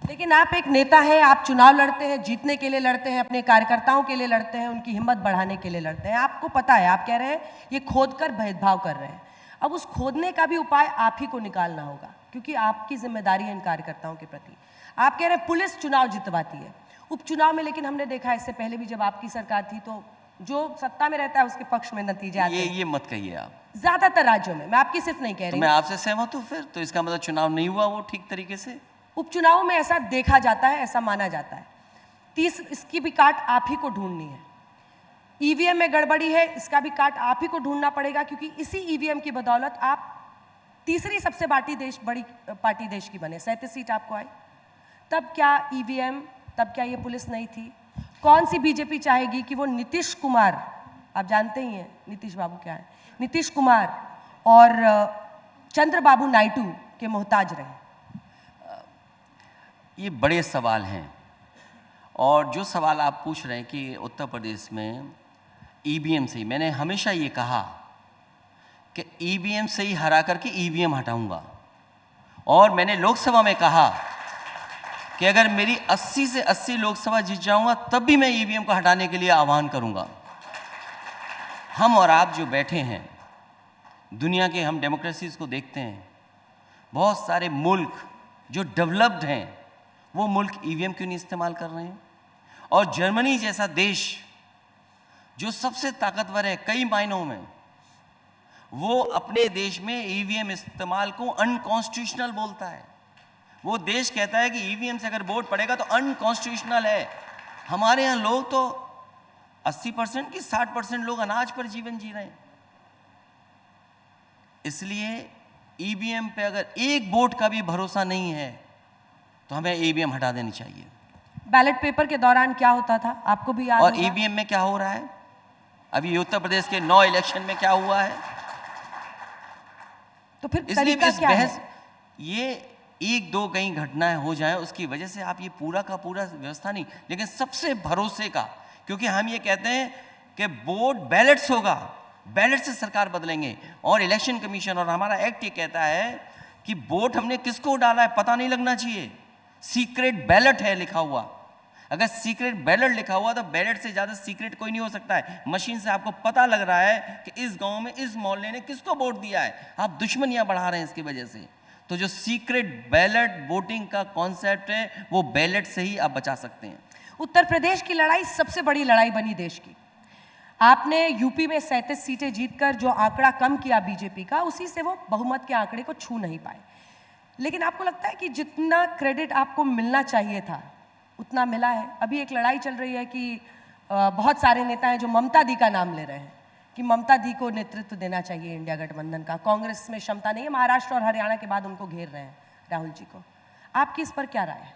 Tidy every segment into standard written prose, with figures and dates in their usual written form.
लेकिन आप एक नेता हैं, आप चुनाव लड़ते हैं, जीतने के लिए लड़ते हैं, अपने कार्यकर्ताओं के लिए लड़ते हैं, उनकी हिम्मत बढ़ाने के लिए लड़ते हैं। आपको पता है, आप कह रहे हैं ये खोद कर भेदभाव कर रहे हैं। अब उस खोदने का भी उपाय आप ही को निकालना होगा, क्योंकि आपकी जिम्मेदारी है इन कार्यकर्ताओं के प्रति। आप कह रहे हैं पुलिस चुनाव जितवाती है उपचुनाव में, लेकिन हमने देखा इससे पहले भी जब आपकी सरकार थी तो जो सत्ता में रहता है उसके पक्ष में नतीजे आते हैं। ये मत कहिए आप। ज्यादातर राज्यों में, मैं आपकी सिर्फ नहीं कह रही। तो मैं आपसे सहमत हूँ फिर, तो इसका मतलब चुनाव नहीं हुआ वो ठीक तरीके से। उपचुनाव में ऐसा देखा जाता है, ऐसा माना जाता है। इसकी भी काट आप ही को ढूंढनी है। ईवीएम में गड़बड़ी है, इसका भी काट आप ही को ढूंढना पड़ेगा, क्योंकि इसी ईवीएम की बदौलत आप तीसरी सबसे बड़ी पार्टी देश की बने। 37 सीट आपको आई। तब क्या ईवीएम, तब क्या ये पुलिस नहीं थी? कौन सी बीजेपी चाहेगी कि वो नीतीश कुमार, आप जानते ही हैं नीतीश बाबू क्या है, नीतीश कुमार और चंद्रबाबू नायडू के मोहताज रहे? ये बड़े सवाल हैं, और जो सवाल आप पूछ रहे हैं कि उत्तर प्रदेश में ईवीएम से ही, मैंने हमेशा ये कहा कि ईवीएम से ही हरा करके ईवीएम हटाऊंगा। और मैंने लोकसभा में कहा कि अगर मेरी 80 से 80 लोकसभा जीत जाऊंगा तब भी मैं ईवीएम को हटाने के लिए आह्वान करूंगा। हम और आप जो बैठे हैं, दुनिया के हम डेमोक्रेसीज को देखते हैं, बहुत सारे मुल्क जो डेवलप्ड हैं वो मुल्क ईवीएम क्यों नहीं इस्तेमाल कर रहे हैं? और जर्मनी जैसा देश जो सबसे ताकतवर है कई मायनों में, वो अपने देश में ईवीएम इस्तेमाल को अनकॉन्स्टिट्यूशनल बोलता है। वो देश कहता है कि ईवीएम से अगर वोट पड़ेगा तो अनकॉन्स्टिट्यूशनल है। हमारे यहाँ लोग तो 80% की 60% लोग अनाज पर जीवन जी रहे हैं। इसलिए ईवीएम पे अगर एक वोट का भी भरोसा नहीं है तो हमें ईवीएम हटा देनी चाहिए। बैलेट पेपर के दौरान क्या होता था आपको भी याद और होगा? ईवीएम में क्या हो रहा है अभी उत्तर प्रदेश के 9 इलेक्शन में क्या हुआ है? तो फिर इसलिए इस क्या बहस, है? ये एक दो कहीं घटनाएं हो जाए उसकी वजह से आप ये पूरा का पूरा व्यवस्था नहीं, लेकिन सबसे भरोसे का, क्योंकि हम ये कहते हैं कि वोट बैलेट्स होगा, बैलेट से सरकार बदलेंगे। और इलेक्शन कमीशन और हमारा एक्ट ये कहता है कि वोट हमने किसको डाला है पता नहीं लगना चाहिए। सीक्रेट बैलेट है लिखा हुआ। अगर सीक्रेट बैलेट लिखा हुआ तो बैलेट से ज़्यादा सीक्रेट कोई नहीं हो सकता है। मशीन से आपको पता लग रहा है कि इस गांव में इस मोहल्ले ने किसको वोट दिया है। आप दुश्मनियां बढ़ा रहे हैं इसकी वजह से। तो जो सीक्रेट बैलेट वोटिंग का कॉन्सेप्ट है वो बैलेट से ही आप बचा सकते हैं। उत्तर प्रदेश की लड़ाई सबसे बड़ी लड़ाई बनी देश की। आपने यूपी में 37 सीटें जीतकर जो आंकड़ा कम किया बीजेपी का, उसी से वो बहुमत के आंकड़े को छू नहीं पाए। लेकिन आपको लगता है कि जितना क्रेडिट आपको मिलना चाहिए था उतना मिला है? अभी एक लड़ाई चल रही है कि बहुत सारे नेता हैं जो ममता दी का नाम ले रहे हैं कि ममता दी को नेतृत्व देना चाहिए इंडिया गठबंधन का, कांग्रेस में क्षमता नहीं है। महाराष्ट्र और हरियाणा के बाद उनको घेर रहे हैं राहुल जी को। आपकी इस पर क्या राय है?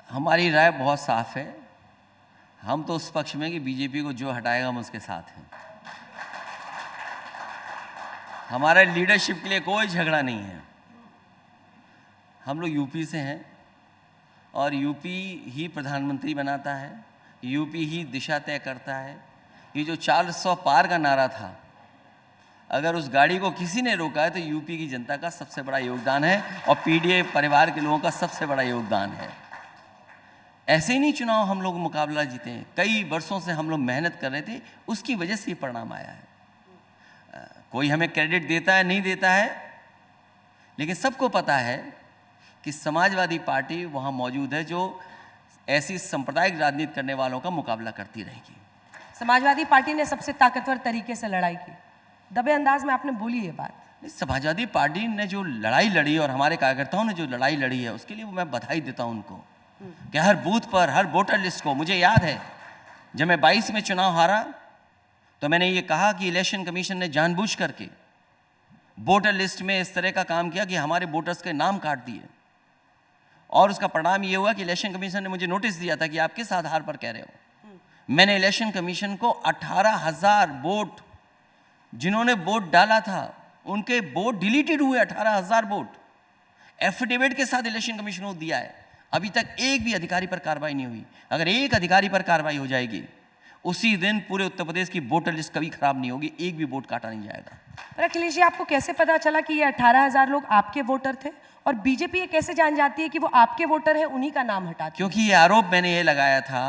हमारी राय बहुत साफ है। हम तो उस पक्ष में कि बीजेपी को जो हटाएगा हम उसके साथ हैं। हमारे लीडरशिप के लिए कोई झगड़ा नहीं है। हम लोग यूपी से हैं और यूपी ही प्रधानमंत्री बनाता है, यूपी ही दिशा तय करता है। ये जो 400 पार का नारा था, अगर उस गाड़ी को किसी ने रोका है तो यूपी की जनता का सबसे बड़ा योगदान है और पीडीए परिवार के लोगों का सबसे बड़ा योगदान है। ऐसे ही नहीं चुनाव हम लोग मुकाबला जीते हैं, कई वर्षों से हम लोग मेहनत कर रहे थे, उसकी वजह से ये परिणाम आया है। कोई हमें क्रेडिट देता है नहीं देता है, लेकिन सबको पता है कि समाजवादी पार्टी वहाँ मौजूद है जो ऐसी सांप्रदायिक राजनीति करने वालों का मुकाबला करती रहेगी। समाजवादी पार्टी ने सबसे ताकतवर तरीके से लड़ाई की, दबे अंदाज में आपने बोली ये बात। समाजवादी पार्टी ने जो लड़ाई लड़ी और हमारे कार्यकर्ताओं ने जो लड़ाई लड़ी है उसके लिए मैं बधाई देता हूं उनको कि हर बूथ पर, हर वोटर लिस्ट को, मुझे याद है जब मैं 22 में चुनाव हारा तो मैंने ये कहा कि इलेक्शन कमीशन ने जानबूझ करके वोटर लिस्ट में इस तरह का काम किया कि हमारे वोटर्स के नाम काट दिए, और उसका परिणाम ये हुआ कि इलेक्शन कमीशन ने मुझे नोटिस दिया था कि आप किस आधार पर कह रहे हो। मैंने इलेक्शन कमीशन को 18,000 वोट, जिन्होंने वोट डाला था उनके वोट डिलीटेड हुए, 18,000 वोट एफिडेविट के साथ इलेक्शन कमीशन को दिया है। अभी तक एक भी अधिकारी पर कार्रवाई नहीं हुई। अगर एक अधिकारी पर कार्रवाई हो जाएगी उसी दिन पूरे उत्तर प्रदेश की वोटर लिस्ट कभी खराब नहीं होगी, एक भी वोट काटा नहीं जाएगा। पर अखिलेश जी, आपको कैसे पता चला कि ये 18,000 लोग आपके वोटर थे और बीजेपी ये कैसे जान जाती है कि वो आपके वोटर हैं, उन्हीं का नाम हटाती है? क्योंकि ये आरोप मैंने ये लगाया था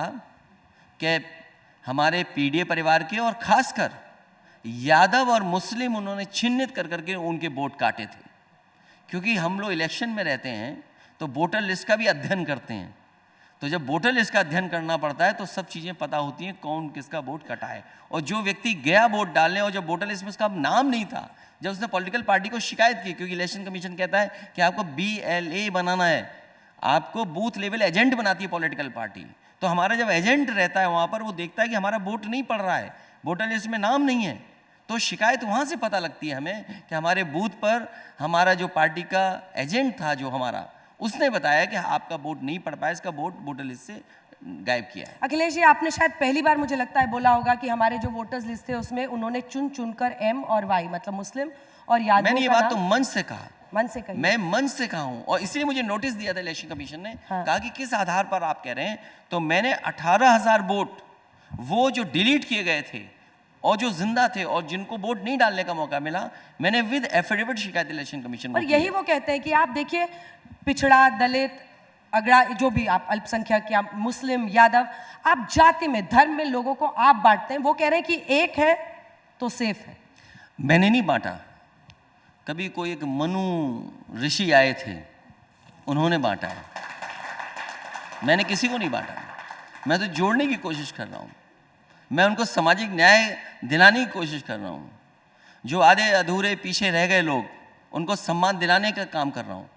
कि हमारे पीडीए परिवार के और खासकर यादव और मुस्लिम उन्होंने चिन्हित कर करके उनके वोट काटे थे। क्योंकि हम लोग इलेक्शन में रहते हैं तो वोटर लिस्ट का भी अध्ययन करते हैं, तो जब वोटर लिस्ट का अध्ययन करना पड़ता है तो सब चीज़ें पता होती हैं कौन किसका वोट कटा है। और जो व्यक्ति गया वोट डालने और जब वोटर लिस्ट में उसका नाम नहीं था, जब उसने पॉलिटिकल पार्टी को शिकायत की, क्योंकि इलेक्शन कमीशन कहता है कि आपको BLA बनाना है, आपको बूथ लेवल एजेंट बनाती है पॉलिटिकल पार्टी, तो हमारा जब एजेंट रहता है वहाँ पर वो देखता है कि हमारा वोट नहीं पड़ रहा है, वोटर लिस्ट में नाम नहीं है, तो शिकायत वहाँ से पता लगती है हमें कि हमारे बूथ पर हमारा जो पार्टी का एजेंट था जो हमारा, उसने बताया कि आपका वोट नहीं पड़ पाया, इसका वोट वोटर लिस्ट से गायब किया है। अखिलेश जी, आपने शायद पहली बार मुझे लगता है बोला होगा कि हमारे जो वोटर्स लिस्ट थे उसमें उन्होंने चुन चुनकर M और Y मतलब मुस्लिम और यादव मैंने ये का बात नाम तो मंच से कहा, मन से कही। मैं मंच से कहा हूं और इसलिए मुझे नोटिस दिया था इलेक्शन कमीशन ने, हाँ। कहा कि किस आधार पर आप कह रहे हैं, तो मैंने 18,000 वोट वो जो डिलीट किए गए थे और जो जिंदा थे और जिनको वोट नहीं डालने का मौका मिला, मैंने विद एफिडेविट शिकायत इलेक्शन कमीशन को और की यही है। वो कहते हैं कि आप देखिए, पिछड़ा, दलित, अगड़ा, जो भी आप अल्पसंख्यक या मुस्लिम, यादव, आप जाति में, धर्म में लोगों को आप बांटते हैं। वो कह रहे हैं कि एक है तो सेफ है। मैंने नहीं बांटा, कभी कोई एक मनु ऋषि आए थे, उन्होंने बांटा है, मैंने किसी को नहीं बांटा। मैं तो जोड़ने की कोशिश कर रहा हूँ, मैं उनको सामाजिक न्याय दिलाने की कोशिश कर रहा हूँ, जो आधे अधूरे पीछे रह गए लोग उनको सम्मान दिलाने का काम कर रहा हूँ।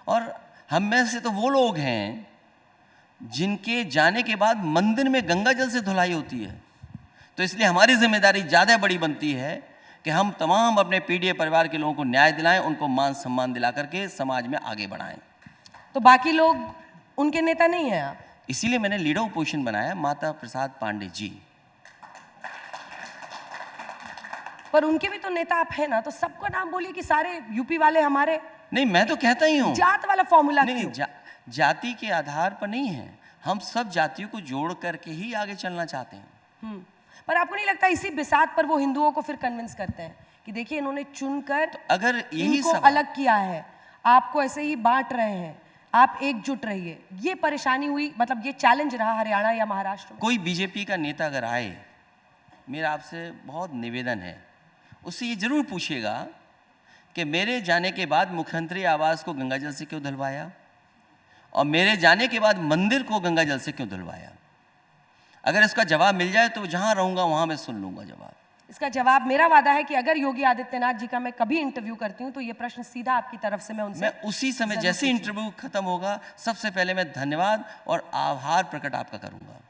और हम में से तो वो लोग हैं जिनके जाने के बाद मंदिर में गंगा जल से धुलाई होती है, तो इसलिए हमारी जिम्मेदारी ज़्यादा बड़ी बनती है कि हम तमाम अपने पीडीए परिवार के लोगों को न्याय दिलाएं, उनको मान सम्मान दिला करके समाज में आगे बढ़ाएं। तो बाकी लोग उनके नेता नहीं हैं आप? इसीलिए मैंने लीडर ऑपोजिशन बनाया माता प्रसाद पांडे जी। पर उनके भी तो नेता आप हैं ना, तो सबका नाम बोलिए कि सारे यूपी वाले हमारे। नहीं, मैं तो कहता ही हूँ, जात वाला फॉर्मूला नहीं, क्यों? जाति के आधार पर नहीं है, हम सब जातियों को जोड़ करके ही आगे चलना चाहते हैं। पर आपको नहीं लगता इसी बिसात पर वो हिंदुओं को फिर कन्विंस करते हैं कि देखिए इन्होंने चुनकर तो अगर यही इनको सवाल अलग किया है, आपको ऐसे ही बांट रहे हैं, आप एकजुट रहिए, ये परेशानी हुई, मतलब ये चैलेंज रहा हरियाणा या महाराष्ट्र में? कोई बीजेपी का नेता अगर आए, मेरा आपसे बहुत निवेदन है, उससे ये जरूर पूछिएगा कि मेरे जाने के बाद मुख्यमंत्री आवास को गंगाजल से क्यों धुलवाया और मेरे जाने के बाद मंदिर को गंगाजल से क्यों धुलवाया। अगर इसका जवाब मिल जाए तो जहां रहूंगा वहां मैं सुन लूंगा जवाब। इसका जवाब मेरा वादा है कि अगर योगी आदित्यनाथ जी का मैं कभी इंटरव्यू करती हूँ तो ये प्रश्न सीधा आपकी तरफ से मैं उनसे मैं उसी समय जैसे इंटरव्यू खत्म होगा, सबसे पहले मैं धन्यवाद और आभार प्रकट आपका करूंगा।